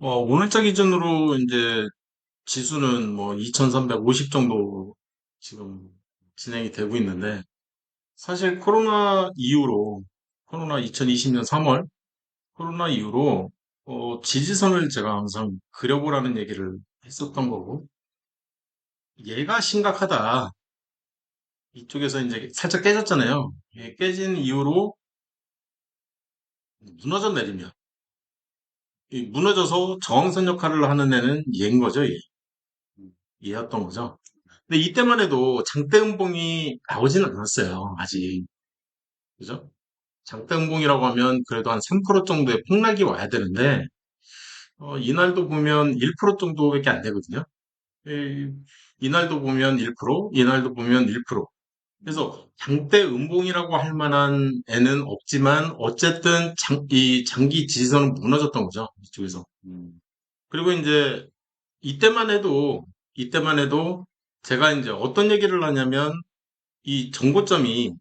오늘자 기준으로 이제 지수는 뭐 2350 정도 지금 진행이 되고 있는데, 사실 코로나 2020년 3월, 코로나 이후로, 지지선을 제가 항상 그려보라는 얘기를 했었던 거고, 얘가 심각하다. 이쪽에서 이제 살짝 깨졌잖아요. 깨진 이후로 무너져 내리면, 이 무너져서 저항선 역할을 하는 애는 얘인 거죠, 얘. 얘였던 거죠. 근데 이때만 해도 장대음봉이 나오지는 않았어요. 아직. 그죠? 장대음봉이라고 하면 그래도 한 3% 정도의 폭락이 와야 되는데, 이날도 보면 1% 정도밖에 안 되거든요. 이, 이날도 보면 1%, 이날도 보면 1%. 그래서 장대음봉이라고 할 만한 애는 없지만, 어쨌든 이 장기 지지선은 무너졌던 거죠. 이쪽에서. 그리고 이제 이때만 해도 제가 이제 어떤 얘기를 하냐면, 이 정고점이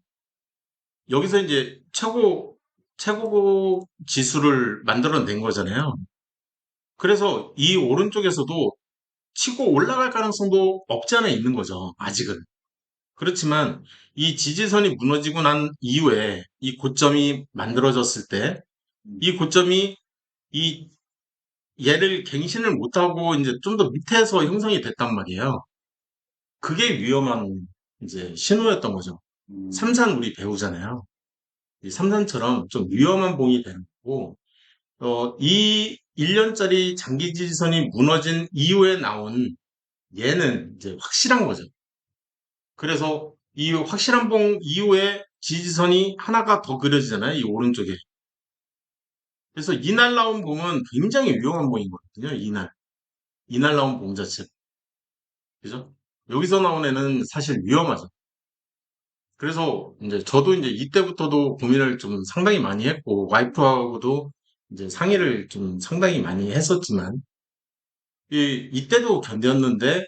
여기서 이제 최고 지수를 만들어낸 거잖아요. 그래서 이 오른쪽에서도 치고 올라갈 가능성도 없지 않아 있는 거죠. 아직은. 그렇지만 이 지지선이 무너지고 난 이후에 이 고점이 만들어졌을 때 이 고점이 이 얘를 갱신을 못하고 이제 좀 더 밑에서 형성이 됐단 말이에요. 그게 위험한 이제 신호였던 거죠. 삼산 우리 배우잖아요. 이 삼산처럼 좀 위험한 봉이 되는 거고, 이 1년짜리 장기 지지선이 무너진 이후에 나온 얘는 이제 확실한 거죠. 그래서 이 확실한 봉 이후에 지지선이 하나가 더 그려지잖아요. 이 오른쪽에. 그래서 이날 나온 봉은 굉장히 위험한 봉이거든요. 이날 나온 봉 자체. 그죠? 여기서 나온 애는 사실 위험하죠. 그래서 이제 저도 이제 이때부터도 고민을 좀 상당히 많이 했고, 와이프하고도 이제 상의를 좀 상당히 많이 했었지만, 이때도 견뎠는데,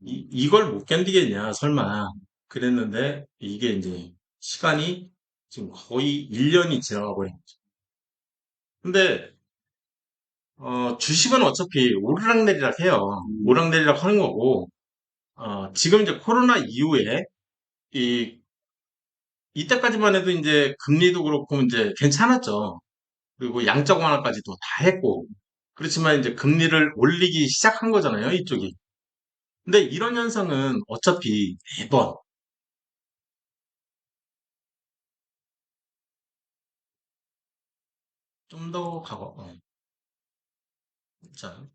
이걸 못 견디겠냐, 설마. 그랬는데, 이게 이제 시간이 지금 거의 1년이 지나가 버린 거죠. 근데, 주식은 어차피 오르락내리락 해요. 오르락내리락 하는 거고, 지금 이제 코로나 이후에, 이, 이때까지만 해도 이제 금리도 그렇고 이제 괜찮았죠. 그리고 양적 완화까지도 다 했고, 그렇지만 이제 금리를 올리기 시작한 거잖아요, 이쪽이. 근데 이런 현상은 어차피 매번 좀 더 가고, 자,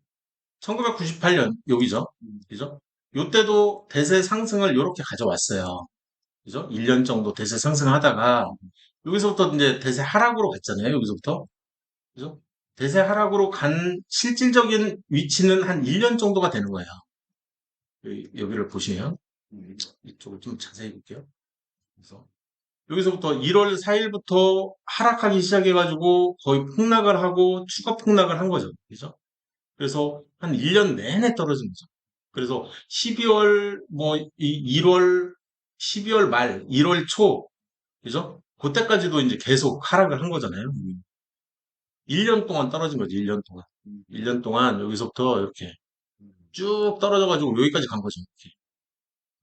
1998년 여기죠. 그죠? 요때도 대세 상승을 이렇게 가져왔어요. 그죠? 1년 정도 대세 상승하다가 여기서부터 이제 대세 하락으로 갔잖아요. 여기서부터. 그죠? 대세 하락으로 간 실질적인 위치는 한 1년 정도가 되는 거예요. 여기를 보시면 이쪽을 좀 자세히 볼게요. 그래서 여기서부터 1월 4일부터 하락하기 시작해가지고 거의 폭락을 하고 추가 폭락을 한 거죠. 그죠? 그래서 한 1년 내내 떨어진 거죠. 그래서 12월, 1월, 12월 말, 1월 초, 그죠? 그때까지도 이제 계속 하락을 한 거잖아요. 1년 동안 떨어진 거죠, 1년 동안. 1년 동안 여기서부터 이렇게 쭉 떨어져가지고 여기까지 간 거죠. 이렇게.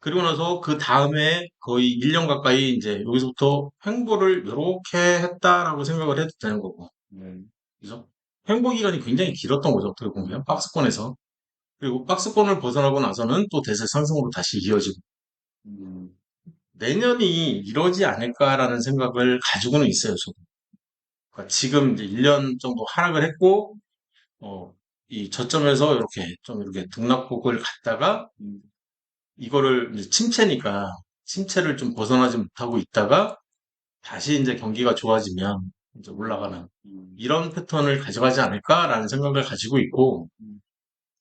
그리고 나서 그 다음에 거의 1년 가까이 이제 여기서부터 횡보를 이렇게 했다라고 생각을 해도 되는 거고. 그죠? 횡보 기간이 굉장히 길었던 거죠, 어떻게 보면. 박스권에서. 그리고 박스권을 벗어나고 나서는 또 대세 상승으로 다시 이어지고. 내년이 이러지 않을까라는 생각을 가지고는 있어요, 저도. 그러니까 지금 이제 1년 정도 하락을 했고, 이 저점에서 이렇게 좀 이렇게 등락폭을 갔다가, 이거를 이제 침체를 좀 벗어나지 못하고 있다가, 다시 이제 경기가 좋아지면 이제 올라가는 이런 패턴을 가져가지 않을까라는 생각을 가지고 있고,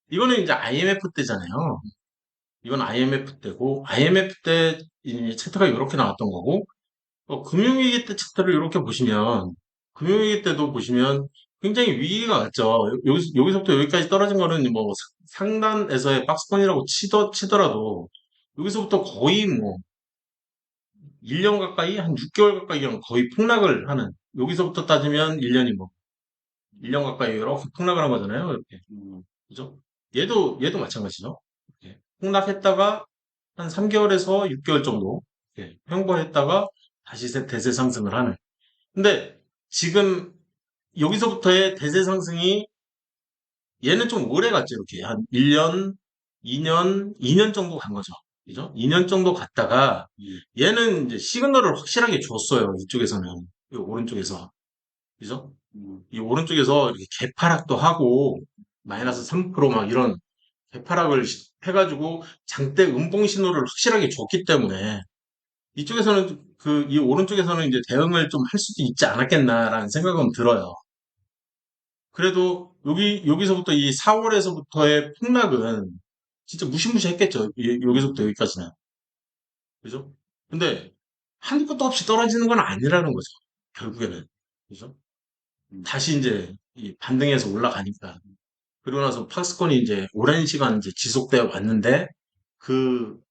이거는 이제 IMF 때잖아요. 이건 IMF 때고, IMF 때 이 차트가 이렇게 나왔던 거고, 금융위기 때 차트를 이렇게 보시면, 금융위기 때도 보시면 굉장히 위기가 왔죠. 여기서부터 여기까지 떨어진 거는 뭐 상단에서의 박스권이라고 치더라도, 여기서부터 거의 뭐 1년 가까이, 한 6개월 가까이 그냥 거의 폭락을 하는, 여기서부터 따지면 1년이 뭐 1년 가까이 이렇게 폭락을 한 거잖아요. 이렇게. 그죠? 얘도 마찬가지죠. 이렇게 폭락했다가 한 3개월에서 6개월 정도 이렇게 횡보했다가 다시 대세 상승을 하는. 근데 지금 여기서부터의 대세 상승이 얘는 좀 오래 갔죠. 이렇게 한 1년, 2년 정도 간 거죠. 그죠? 2년 정도 갔다가 얘는 이제 시그널을 확실하게 줬어요. 이쪽에서는. 이 오른쪽에서. 그죠? 이 오른쪽에서 이렇게 개파락도 하고 마이너스 3%막 이런 개파락을 해가지고 장대 음봉 신호를 확실하게 줬기 때문에 이쪽에서는 이 오른쪽에서는 이제 대응을 좀 할 수도 있지 않았겠나라는 생각은 들어요. 그래도 여기서부터 이 4월에서부터의 폭락은 진짜 무시무시했겠죠. 여기서부터 여기까지는. 그죠? 근데 한도 끝도 없이 떨어지는 건 아니라는 거죠. 결국에는. 그죠? 다시 이제 이 반등해서 올라가니까. 그리고 나서 팍스콘이 이제 오랜 시간 이제 지속되어 왔는데 그,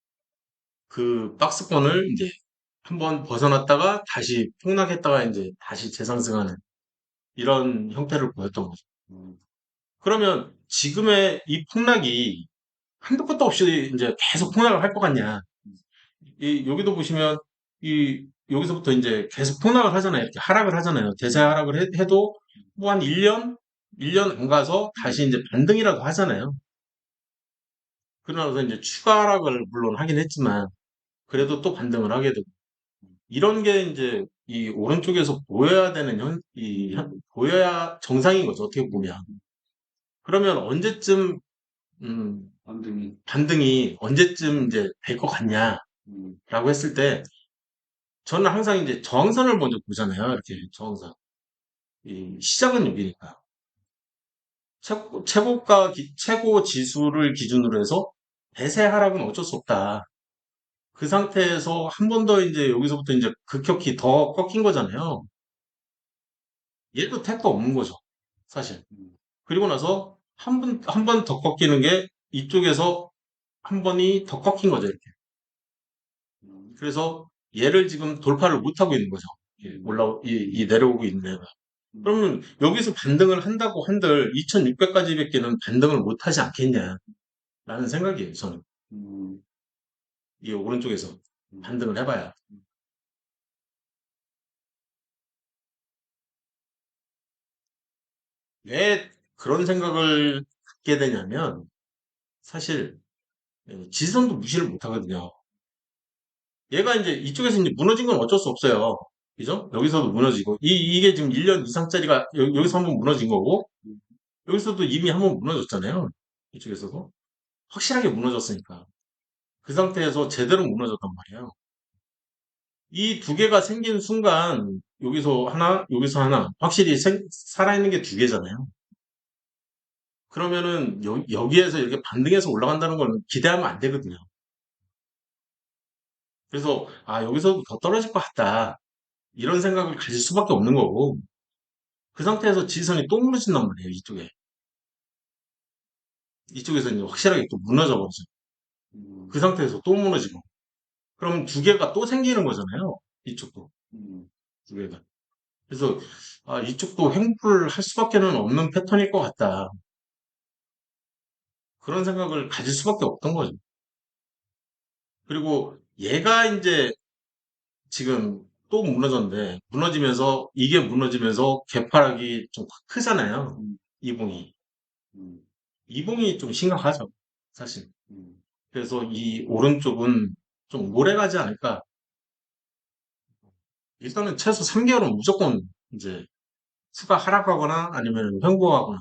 그 박스권을 이제 한번 벗어났다가 다시 폭락했다가 이제 다시 재상승하는 이런 형태를 보였던 거죠. 그러면 지금의 이 폭락이 한도 끝도 없이 이제 계속 폭락을 할 것 같냐. 여기도 보시면 여기서부터 이제 계속 폭락을 하잖아요. 이렇게 하락을 하잖아요. 대세 하락을 해도 뭐 한 1년 안 가서 다시 이제 반등이라도 하잖아요. 그러면서 이제 추가 하락을 물론 하긴 했지만 그래도 또 반등을 하게 되고 이런 게 이제 이 오른쪽에서 보여야 되는 보여야 정상인 거죠. 어떻게 보면. 그러면 언제쯤 반등이 언제쯤 이제 될 것 같냐라고 했을 때 저는 항상 이제 저항선을 먼저 보잖아요. 이렇게 저항선. 이 시작은 여기니까. 최고 지수를 기준으로 해서 대세 하락은 어쩔 수 없다. 그 상태에서 한 번 더 이제 여기서부터 이제 급격히 더 꺾인 거잖아요. 얘도 택도 없는 거죠. 사실. 그리고 나서 한 번 더 꺾이는 게 이쪽에서 한 번이 더 꺾인 거죠. 이렇게. 그래서 얘를 지금 돌파를 못 하고 있는 거죠. 이 내려오고 있는 애가. 그러면 여기서 반등을 한다고 한들 2600까지밖에는 반등을 못 하지 않겠냐라는 생각이에요. 저는. 이 오른쪽에서 반등을 해봐야. 왜 그런 생각을 갖게 되냐면 사실 지선도 무시를 못 하거든요. 얘가 이제 이쪽에서 이제 무너진 건 어쩔 수 없어요. 그죠? 여기서도 무너지고 이게 지금 1년 이상짜리가 여기서 한번 무너진 거고 여기서도 이미 한번 무너졌잖아요. 이쪽에서도 확실하게 무너졌으니까 그 상태에서 제대로 무너졌단 말이에요. 이 두 개가 생긴 순간 여기서 하나 확실히 살아있는 게 두 개잖아요. 그러면은 여기에서 이렇게 반등해서 올라간다는 걸 기대하면 안 되거든요. 그래서 여기서 더 떨어질 것 같다. 이런 생각을 가질 수밖에 없는 거고 그 상태에서 지선이 또 무너진단 말이에요. 이쪽에서 이제 확실하게 또 무너져 버리죠. 그 상태에서 또 무너지고 그럼 두 개가 또 생기는 거잖아요. 이쪽도 두 개가. 그래서 이쪽도 횡보를 할 수밖에는 없는 패턴일 것 같다. 그런 생각을 가질 수밖에 없던 거죠. 그리고 얘가 이제 지금 또 무너졌는데 이게 무너지면서 개파락이 좀 크잖아요. 이봉이. 이봉이 좀 심각하죠. 사실. 그래서 이 오른쪽은 좀 오래 가지 않을까. 일단은 최소 3개월은 무조건 이제 수가 하락하거나 아니면 횡보하거나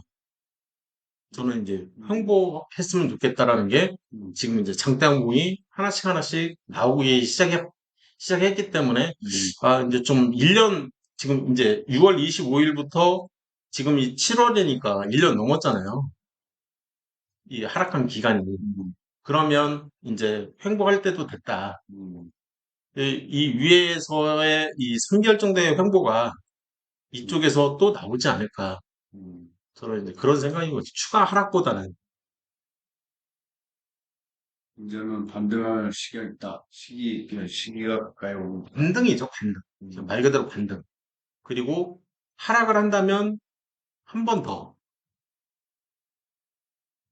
저는 이제 횡보했으면 좋겠다라는 게 지금 이제 장대항공이 하나씩 하나씩 나오기 시작했기 때문에 이제 좀 1년 지금 이제 6월 25일부터 지금 이 7월이니까 1년 넘었잖아요. 이 하락한 기간이. 그러면 이제 횡보할 때도 됐다. 이 위에서의 이 3개월 정도의 횡보가 이쪽에서 또 나오지 않을까. 저는 이제 그런 생각인 거지. 추가 하락보다는. 이제는 반등할 시기가 있다. 시기가 가까이 오고 있다. 반등이죠, 반등. 말 그대로 반등. 그리고 하락을 한다면 한 번 더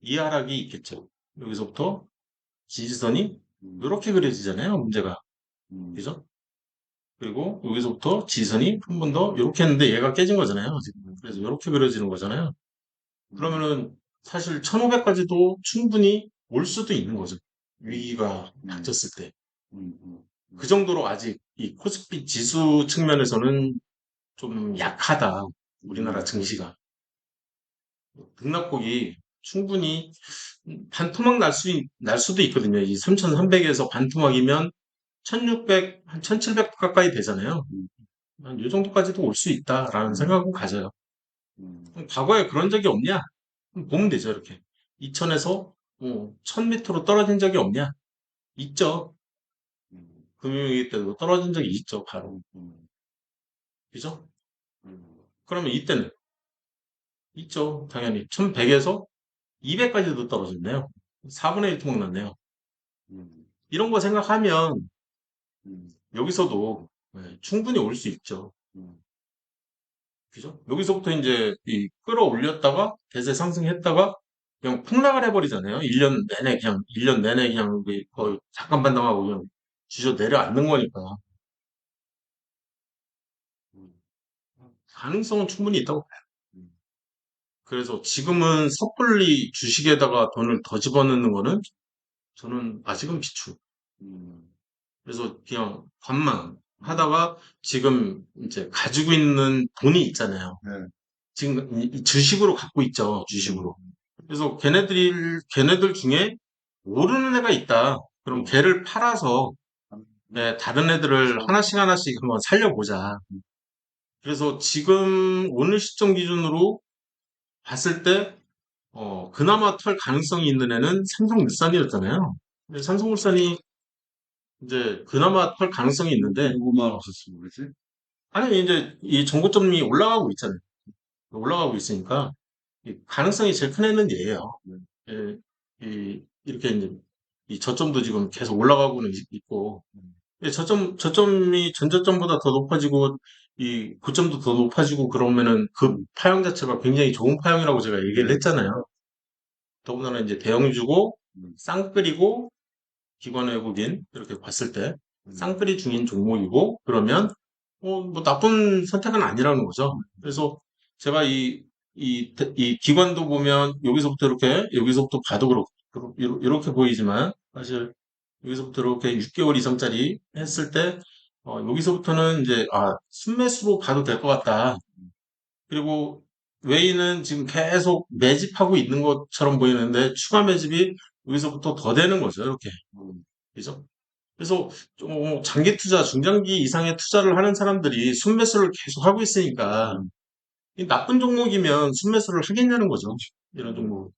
이 하락이 있겠죠. 여기서부터 지지선이 음, 이렇게 그려지잖아요, 문제가. 음, 그죠? 그리고 여기서부터 지지선이 한 번 더 이렇게 했는데 얘가 깨진 거잖아요, 지금. 그래서 이렇게 그려지는 거잖아요. 음, 그러면은 사실 1500까지도 충분히 올 수도 있는 거죠. 음, 위기가 음, 닥쳤을 때. 음, 음, 그 정도로 아직 이 코스피 지수 측면에서는 좀 약하다. 우리나라 음, 증시가. 등락폭이 충분히 반토막 날 수도 있거든요. 이 3,300에서 반토막이면 1,600, 한 1,700 가까이 되잖아요. 음, 한 이 정도까지도 올 수 있다라는 음, 생각은 가져요. 음, 과거에 그런 적이 없냐? 보면 되죠, 이렇게. 2,000에서 1,000m로 떨어진 적이 없냐? 있죠. 음, 금융위기 때도 떨어진 적이 있죠, 바로. 음, 그죠? 음, 그러면 이때는 있죠, 당연히. 1,100에서 200까지도 떨어졌네요. 4분의 1 토막 났네요. 음, 이런 거 생각하면 음, 여기서도 충분히 올 수 있죠. 음, 그죠? 여기서부터 이제 이 끌어올렸다가 대세 상승했다가 그냥 폭락을 해버리잖아요. 1년 내내 그냥 1년 내내 그냥 거의 잠깐 반등하고 그냥 주저 내려앉는 거니까 음, 가능성은 충분히 있다고 봐요. 음, 그래서 지금은 섣불리 주식에다가 돈을 더 집어넣는 거는 저는 아직은 비추. 음, 그래서 그냥 관망 하다가 지금 이제 가지고 있는 돈이 있잖아요. 네, 지금 이 주식으로 갖고 있죠. 음, 주식으로. 그래서 걔네들 중에 모르는 애가 있다. 그럼 음, 걔를 팔아서 다른 애들을 그렇죠. 하나씩 하나씩 한번 살려보자. 그래서 지금 오늘 시점 기준으로 봤을 때 그나마 털 가능성이 있는 애는 삼성물산이었잖아요. 근데 삼성물산이 이제 그나마 털 가능성이 있는데 누구만 없었으면 그렇지? 아니 이제 이 정고점이 올라가고 있잖아요. 올라가고 있으니까 이 가능성이 제일 큰 애는 얘예요. 네. 예, 이렇게 이제 이 저점도 지금 계속 올라가고는 있고, 음, 저점이 전저점보다 더 높아지고, 이 고점도 더 높아지고 그러면은 그 파형 자체가 굉장히 좋은 파형이라고 제가 얘기를 네. 했잖아요. 더군다나 이제 대형주고, 음, 쌍끌이고, 기관 외국인, 이렇게 봤을 때, 음, 쌍끌이 중인 종목이고, 그러면, 뭐 나쁜 선택은 아니라는 거죠. 그래서 제가 이 기관도 보면 여기서부터 이렇게, 여기서부터 봐도 그렇고, 이렇게 보이지만, 사실 여기서부터 이렇게 6개월 이상짜리 했을 때, 여기서부터는 이제, 순매수로 봐도 될 것 같다. 그리고 웨이는 지금 계속 매집하고 있는 것처럼 보이는데, 추가 매집이 여기서부터 더 되는 거죠. 이렇게. 음, 그죠? 그래서 좀 장기 투자, 중장기 이상의 투자를 하는 사람들이 순매수를 계속 하고 있으니까, 음, 이 나쁜 종목이면 순매수를 하겠냐는 거죠. 이런 종목.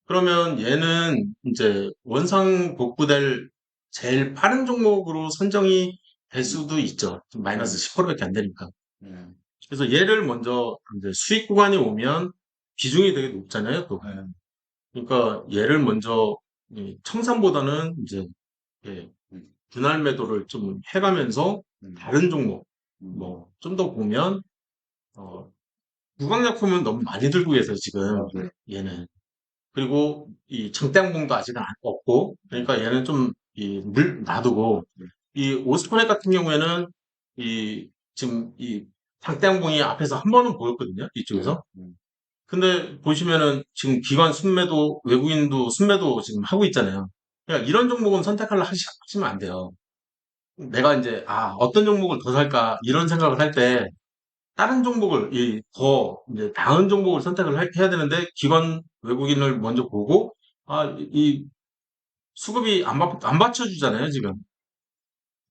그러면 얘는 이제 원상 복구될 제일 빠른 종목으로 선정이 될 음, 수도 있죠. 좀 마이너스 네, 10%밖에 안 되니까. 네, 그래서 얘를 먼저 이제 수익 구간이 오면 비중이 되게 높잖아요, 또. 네, 그러니까 얘를 먼저 이 청산보다는 이제 예, 음, 분할 매도를 좀 해가면서 음, 다른 종목 음, 뭐 좀 더 보면 어, 무광약품은 너무 많이 들고 계세요, 지금 맞아요. 얘는. 그리고 이 정대항봉도 아직은 없고, 그러니까 얘는 좀 이 물 놔두고, 네, 이 오스코넥 같은 경우에는 이 지금 이 장대항봉이 앞에서 한 번은 보였거든요, 네, 이쪽에서. 근데 보시면은 지금 기관 순매도 외국인도 순매도 지금 하고 있잖아요. 그러니까 이런 종목은 선택하려 하시면 안 돼요. 내가 이제 어떤 종목을 더 살까 이런 생각을 할 때 다른 종목을 더 이제 나은 종목을 선택을 해야 되는데 기관 외국인을 먼저 보고 이 수급이 안 받쳐주잖아요 지금.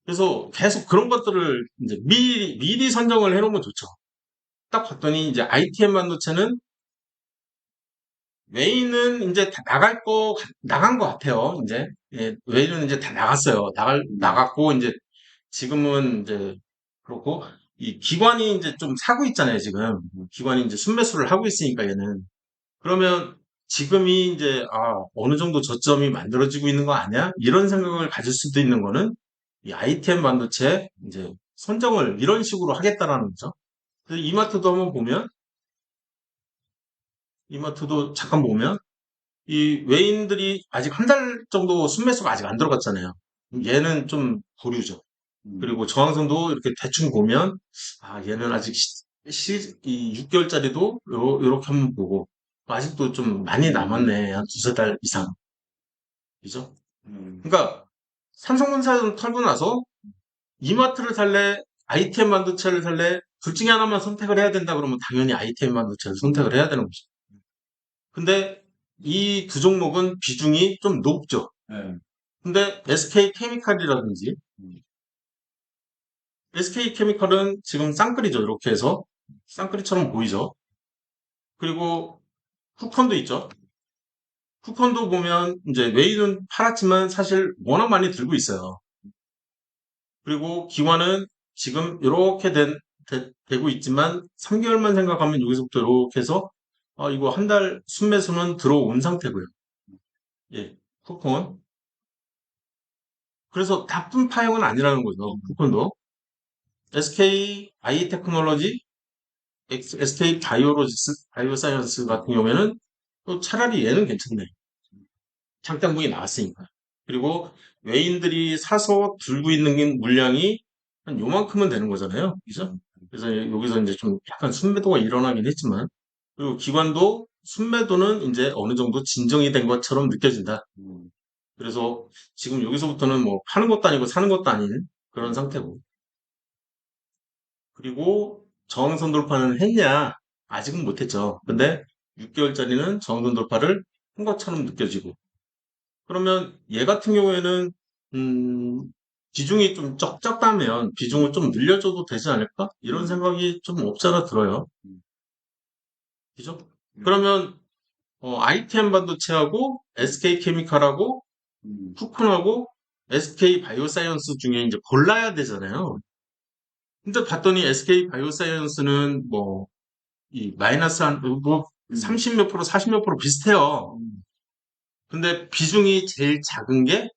그래서 계속 그런 것들을 이제 미리 선정을 해놓으면 좋죠. 딱 봤더니 이제 ITM 반도체는 웨이는 이제 다 나간 것 같아요. 이제 웨이는 이제 다 나갔어요. 음, 나갔고 이제 지금은 이제 그렇고 이 기관이 이제 좀 사고 있잖아요. 지금 기관이 이제 순매수를 하고 있으니까 얘는 그러면 지금이 이제 어느 정도 저점이 만들어지고 있는 거 아니야? 이런 생각을 가질 수도 있는 거는 이 ITM 반도체 이제 선정을 이런 식으로 하겠다라는 거죠. 그래서 이마트도 한번 보면 이마트도 잠깐 보면 이 외인들이 아직 한 달 정도 순매수가 아직 안 들어갔잖아요. 얘는 좀 보류죠. 음, 그리고 저항선도 이렇게 대충 보면 아 얘는 아직 이 6개월짜리도 요렇게 한번 보고 아직도 좀 많이 남았네. 한 두세 달 이상. 그죠? 음, 그러니까 삼성전자 털고 나서 이마트를 살래, ITM 반도체를 살래, 둘 중에 하나만 선택을 해야 된다 그러면 당연히 ITM 반도체를 선택을 해야 되는 거죠. 근데 이 두 종목은 비중이 좀 높죠. 네, 근데 SK케미칼이라든지 음, SK케미칼은 지금 쌍끌이죠. 이렇게 해서 쌍끌이처럼 보이죠. 그리고 후컨도 있죠. 후컨도 보면 이제 웨이는 팔았지만 사실 워낙 많이 들고 있어요. 그리고 기관은 지금 이렇게 되고 있지만 3개월만 생각하면 여기서부터 이렇게 해서 이거 한 달 순매수는 들어온 상태고요. 예, 쿠폰. 그래서 나쁜 파형은 아니라는 거죠. 쿠폰도. SK 아이테크놀로지, SK 바이오사이언스 같은 경우에는 또 차라리 얘는 괜찮네. 장단국이 나왔으니까. 그리고 외인들이 사서 들고 있는 물량이 한 요만큼은 되는 거잖아요. 그죠? 그래서 여기서 이제 좀 약간 순매도가 일어나긴 했지만, 그리고 기관도 순매도는 이제 어느 정도 진정이 된 것처럼 느껴진다. 음, 그래서 지금 여기서부터는 뭐 파는 것도 아니고 사는 것도 아닌 그런 상태고. 그리고 저항선 돌파는 했냐? 아직은 못했죠. 근데 6개월짜리는 저항선 돌파를 한 것처럼 느껴지고. 그러면 얘 같은 경우에는 음, 비중이 좀 적다면 비중을 좀 늘려줘도 되지 않을까? 이런 음, 생각이 좀 없잖아 들어요. 음, 그죠? 음, 그러면 ITM 반도체하고 SK케미칼하고 음, 푸콘하고 SK 바이오사이언스 중에 이제 골라야 되잖아요. 근데 봤더니 SK 바이오사이언스는 뭐 이 마이너스 한 뭐 음, 30 몇 프로, 40 몇 프로 비슷해요. 음, 근데 비중이 제일 작은 게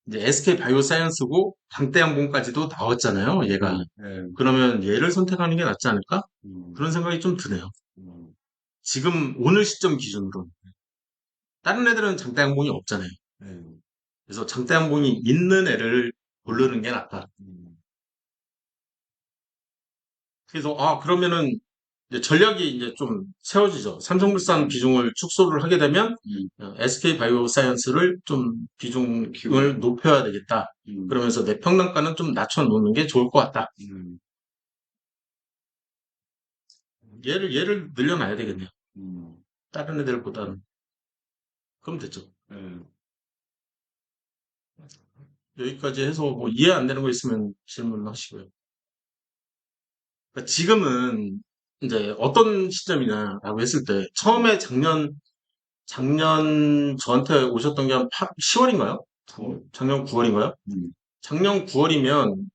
이제 SK 바이오사이언스고 강대양봉까지도 나왔잖아요, 얘가. 네, 그러면 얘를 선택하는 게 낫지 않을까? 음, 그런 생각이 좀 드네요. 음, 지금 오늘 시점 기준으로. 다른 애들은 장대양봉이 없잖아요. 네, 그래서 장대양봉이 있는 애를 고르는 게 낫다. 음, 그래서 그러면은 이제 전략이 이제 좀 세워지죠. 삼성물산 음, 비중을 축소를 하게 되면 음, SK 바이오사이언스를 좀 키우고, 비중을 높여야 되겠다. 음, 그러면서 내 평단가는 좀 낮춰놓는 게 좋을 것 같다. 음, 얘를 늘려놔야 되겠네요. 음, 다른 애들보다는. 그럼 됐죠. 네, 여기까지 해서 뭐 이해 안 되는 거 있으면 질문하시고요. 그러니까 지금은 이제 어떤 시점이냐라고 했을 때 처음에 작년 저한테 오셨던 게 한 10월인가요? 작년 9월인가요? 음, 작년 9월이면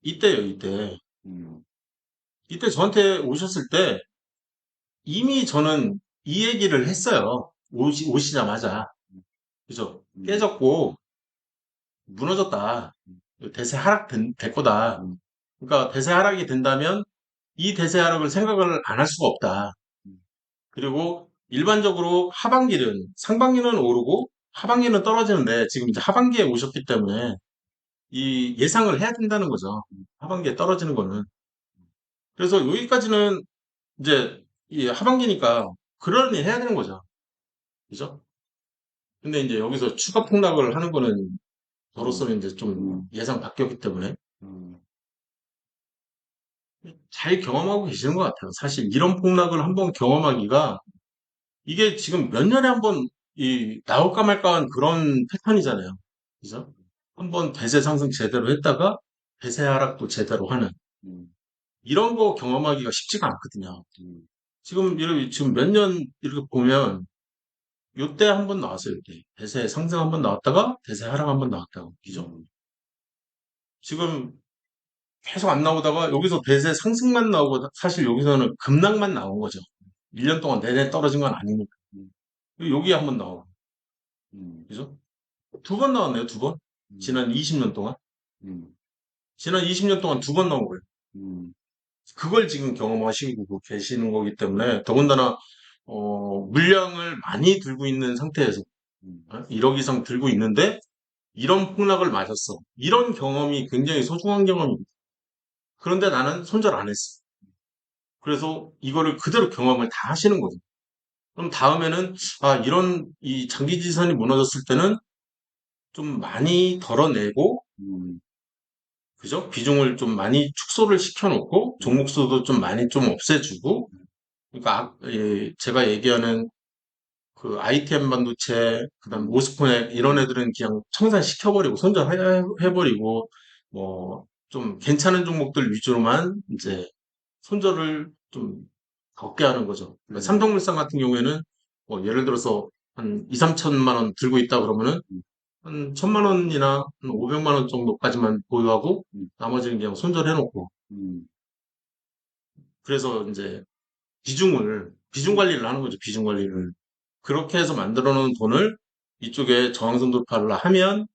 이때요, 이때. 음, 이때 저한테 오셨을 때 이미 저는 이 얘기를 했어요. 오시자마자. 그죠? 음, 깨졌고 무너졌다. 대세 될 거다. 음, 그러니까 대세 하락이 된다면 이 대세 하락을 생각을 안 할 수가 없다. 음, 그리고 일반적으로 하반기는 상반기는 오르고 하반기는 떨어지는데 지금 이제 하반기에 오셨기 때문에 이 예상을 해야 된다는 거죠. 하반기에 떨어지는 거는. 그래서 여기까지는 이제 이 하반기니까 그러니 해야 되는 거죠. 그죠? 근데 이제 여기서 추가 폭락을 하는 거는 음, 저로서는 이제 좀 예상 바뀌었기 때문에 음, 잘 경험하고 계시는 것 같아요. 사실 이런 폭락을 한번 경험하기가 이게 지금 몇 년에 한번 나올까 말까 한 그런 패턴이잖아요. 그죠? 한번 대세 상승 제대로 했다가 대세 하락도 제대로 하는 음, 이런 거 경험하기가 쉽지가 않거든요. 음, 지금 몇 년 이렇게 보면 요때 한 번 나왔어요. 요때 대세 상승 한 번 나왔다가 대세 하락 한 번 나왔다가 그죠? 음, 지금 계속 안 나오다가 여기서 대세 상승만 나오고 사실 여기서는 급락만 나온 거죠. 1년 동안 내내 떨어진 건 아니니까. 음, 여기에 한 번 나오고 음, 그죠? 두 번 나왔네요. 두 번. 음, 지난 20년 동안. 음, 지난 20년 동안 두 번 나온 거예요. 음, 그걸 지금 경험하시고 계시는 거기 때문에 더군다나 물량을 많이 들고 있는 상태에서, 음, 1억 이상 들고 있는데, 이런 폭락을 맞았어. 이런 경험이 굉장히 소중한 경험입니다. 그런데 나는 손절 안 했어. 그래서 이거를 그대로 경험을 다 하시는 거죠. 그럼 다음에는, 이 장기지선이 무너졌을 때는 좀 많이 덜어내고, 음, 그죠? 비중을 좀 많이 축소를 시켜놓고, 음, 종목수도 좀 많이 좀 없애주고, 그러니까, 제가 얘기하는 그 ITM 반도체, 그다음 음, 모스코넥 이런 애들은 그냥 청산시켜버리고 손절해버리고 뭐 좀 괜찮은 종목들 위주로만 이제 손절을 좀 적게 하는 거죠. 그러니까 삼성물산 같은 경우에는 뭐 예를 들어서 한 2, 3천만 원 들고 있다 그러면은 음, 한 1,000만 원이나 한 500만 원 정도까지만 보유하고 음, 나머지는 그냥 손절해놓고 그래서 이제 비중 관리를 하는 거죠. 비중 관리를. 그렇게 해서 만들어 놓은 돈을 이쪽에 저항선 돌파를 하면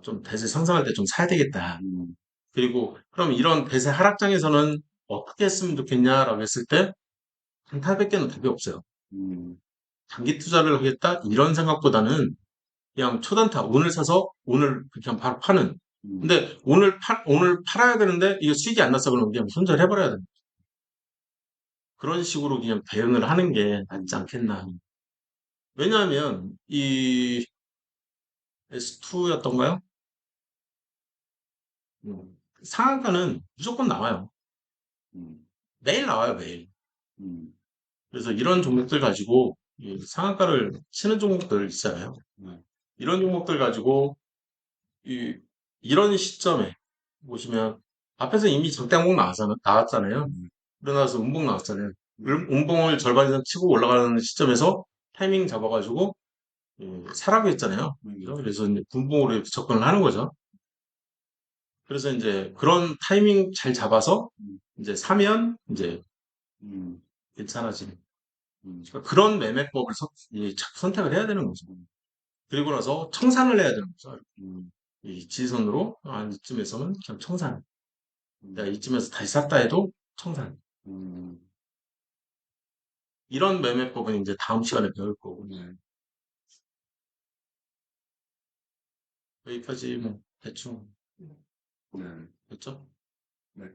좀 대세 상승할 때 좀 사야 되겠다. 음, 그리고 그럼 이런 대세 하락장에서는 어떻게 했으면 좋겠냐라고 했을 때 한 800개는 답이 없어요. 음, 장기 투자를 하겠다 이런 생각보다는 그냥 초단타 오늘 사서 오늘 그냥 바로 파는. 음, 근데 오늘 팔아야 되는데 이게 수익이 안 났어 그러면 그냥 손절해버려야 돼. 그런 식으로 그냥 대응을 하는 게 낫지 않겠나. 왜냐하면 이 S2였던가요? 상한가는 무조건 나와요. 음, 매일 나와요, 매일. 음, 그래서 이런 종목들 가지고 이 상한가를 치는 종목들 있잖아요. 네, 이런 종목들 가지고 이, 이런 시점에 보시면 앞에서 이미 장대 항목 나왔잖아요. 음, 그러나서 음봉 나왔잖아요. 음, 음봉을 절반 이상 치고 올라가는 시점에서 타이밍 잡아가지고 사라고 했잖아요. 그죠? 그래서 이제 분봉으로 이렇게 접근을 하는 거죠. 그래서 이제 그런 타이밍 잘 잡아서 음, 이제 사면 이제 음, 괜찮아지는. 음, 그러니까 그런 매매법을 선택을 해야 되는 거죠. 그리고 나서 청산을 해야 되는 거죠. 음, 이 지선으로 이쯤에서는 그냥 청산. 내가 음, 이쯤에서 다시 샀다 해도 청산. 음, 이런 매매법은 이제 다음 시간에 배울 거고. 네, 여기까지 뭐 대충 네, 됐죠? 네.